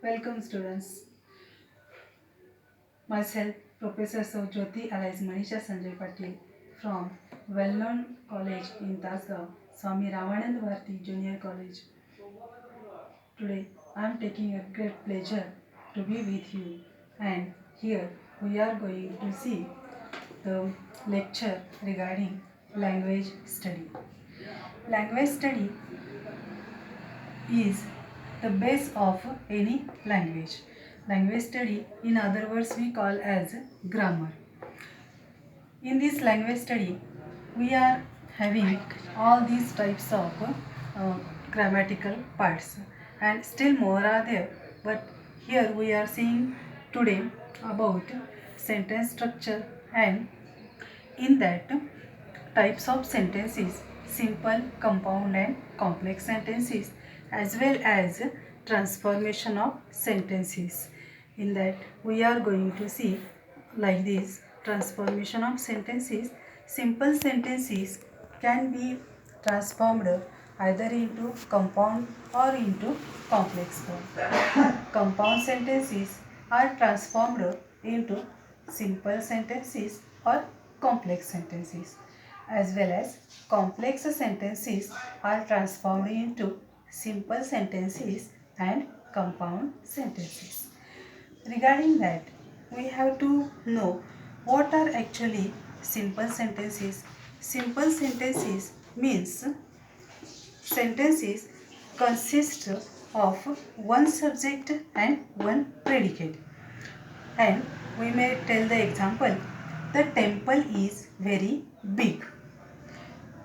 Welcome students. Myself Professor Saujyoti alias Manisha Sanjay Patil from well-known college in Tasgaon, Swami Ramanand Bharati Junior College. Today I am taking a great pleasure to be with you, and here we are going to see the lecture regarding language study. Language study is the base of any language. Language study, in other words, we call as grammar. In this language study, we are having all these types of uh, grammatical parts, and still more are there. But here we are seeing today about sentence structure, and in that types of sentences, simple, compound and complex sentences, as well as transformation of sentences. In that we are going to see like this: transformation of sentences. Simple sentences can be transformed either into compound or into complex form. Compound sentences are transformed into simple sentences or complex sentences, as well as complex sentences are transformed into simple sentences and compound sentences. Regarding that, we have to know what are actually simple sentences. Simple sentences means sentences consist of one subject and one predicate. And we may tell the example: the temple is very big.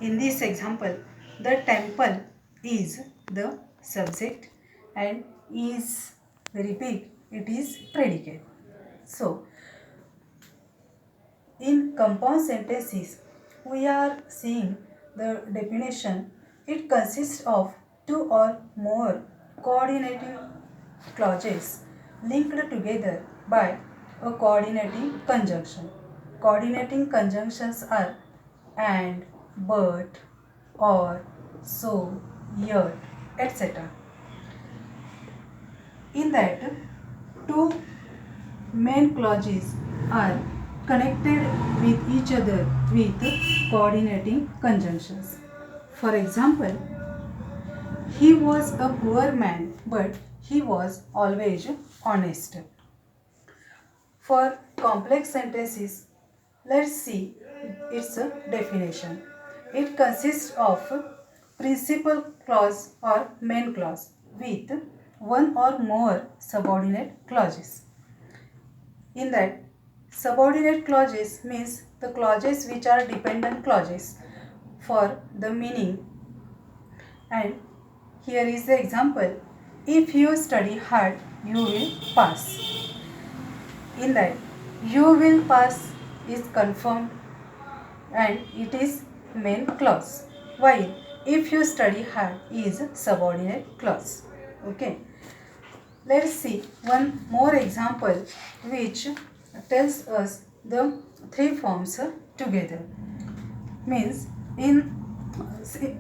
In this example, the temple is the subject and is very big, it is predicate. So, in compound sentences, we are seeing the definition. It consists of two or more coordinating clauses linked together by a coordinating conjunction. Coordinating conjunctions are and, but, or, so, yet, etc. In that, two main clauses are connected with each other with coordinating conjunctions. For example, he was a poor man, but he was always honest. For complex sentences, let's see its definition. It consists of principal clause or main clause with one or more subordinate clauses. In that, subordinate clauses means the clauses which are dependent clauses for the meaning. And here is the example: if you study hard, you will pass. In that, you will pass is confirmed and it is main clause, while if you study hard is subordinate clause. Okay. Let's see one more example which tells us the three forms together. Means in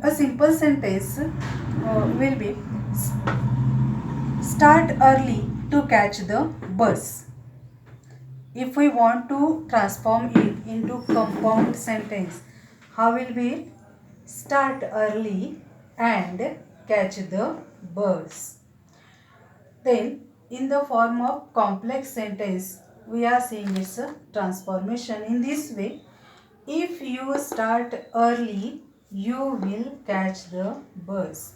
a simple sentence will be start early to catch the bus. If we want to transform it into compound sentence, how will we start early and catch the bus? Then in the form of complex sentence, we are seeing its transformation in this way: if you start early, you will catch the bus.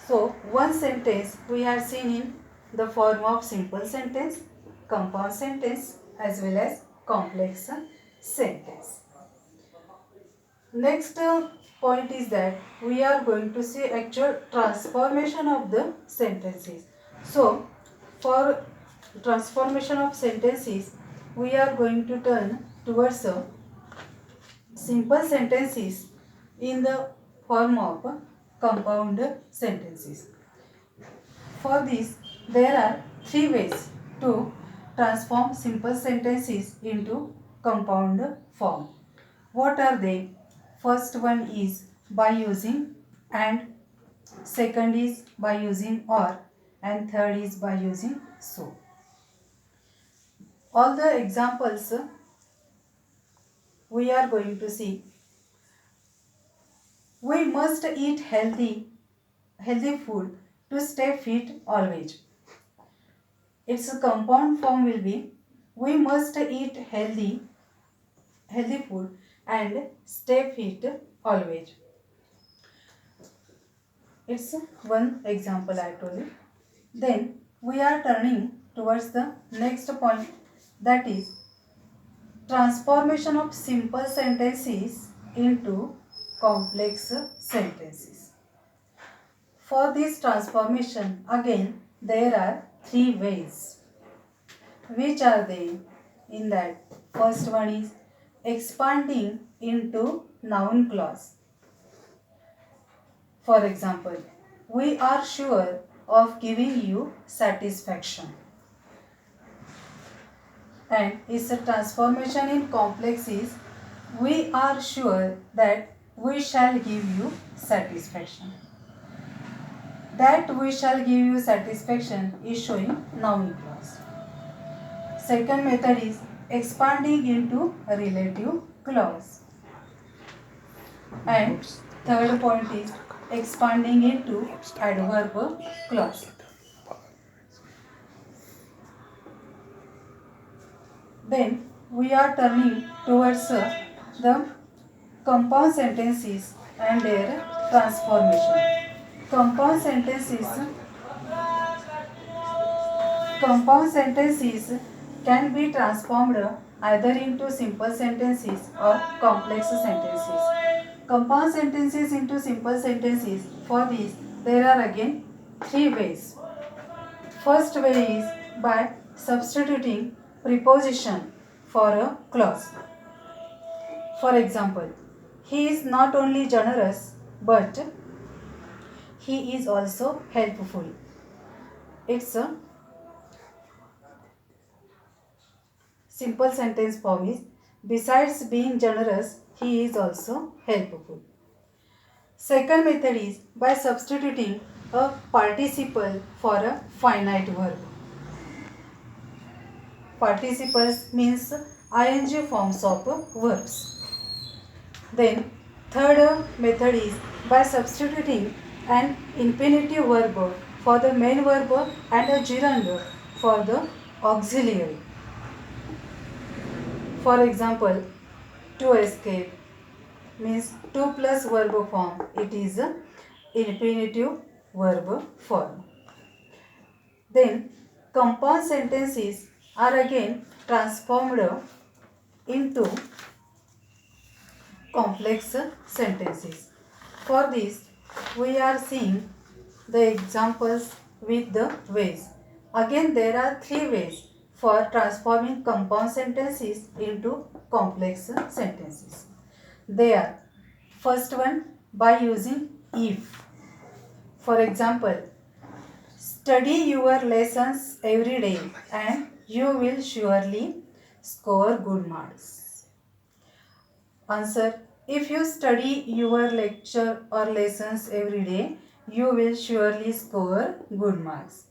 So one sentence we have seen in the form of simple sentence, compound sentence, as well as complex sentence. Next point is that we are going to see actual transformation of the sentences. So for transformation of sentences, we are going to turn towards simple sentences in the form of compound sentences. For this, there are three ways to transform simple sentences into compound form. What are they? First one is by using and, second is by using or, and third is by using so. All the examples we are going to see. We must eat healthy food to stay fit always. Its compound form will be we must eat healthy food and stay fit always. It's one example I told you. Then we are turning towards the next point, that is transformation of simple sentences into complex sentences. For this transformation, again, there are three ways. Which are they? In that, first one is expanding into noun clause. For example, we are sure of giving you satisfaction. And its a transformation in complex is we are sure that we shall give you satisfaction. That we shall give you satisfaction is showing noun clause. Second method is expanding into a relative clause. And third point is expanding into adverb clause. Then we are turning towards the compound sentences and their transformation. Compound sentences can be transformed either into simple sentences or complex sentences. Compound sentences into simple sentences, for this there are again three ways. First way is by substituting preposition for a clause. For example, he is not only generous but he is also helpful. It's a simple sentence form is besides being generous, he is also helpful. Second method is by substituting a participle for a finite verb. Participles means ing forms of verbs. Then third method is by substituting an infinitive verb for the main verb and a gerund for the auxiliary. For example, to escape means to plus verb form. It is a infinitive verb form. Then compound sentences are again transformed into complex sentences. For this, we are seeing the examples with the ways. Again, there are three ways for transforming compound sentences into complex sentences. They are, first one, by using if. For example, study your lessons every day and you will surely score good marks. Answer, if you study your lecture or lessons every day, you will surely score good marks.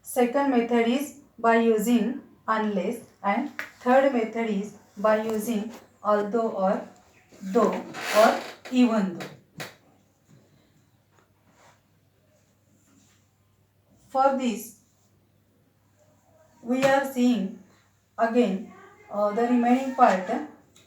Second method is by using unless, and third method is by using although or though or even though. For this, we are seeing again the remaining part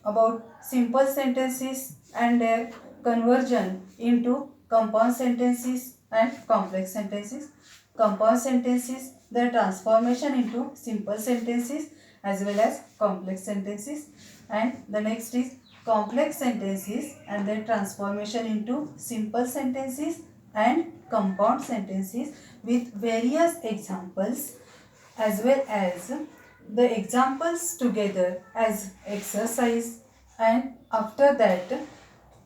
about simple sentences and their conversion into compound sentences and complex sentences. Compound sentences, their transformation into simple sentences as well as complex sentences, and the next is complex sentences and their transformation into simple sentences and compound sentences with various examples, as well as the examples together as exercise, and after that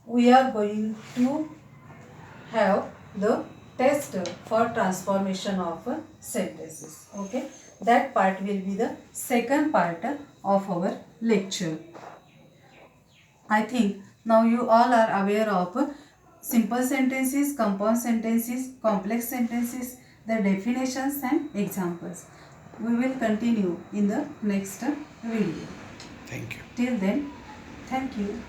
we are going to have the test for transformation of sentences. Okay, that part will be the second part of our lecture. I think now you all are aware of simple sentences, compound sentences, complex sentences, the definitions and examples. We will continue in the next video. Thank you. Till then, thank you.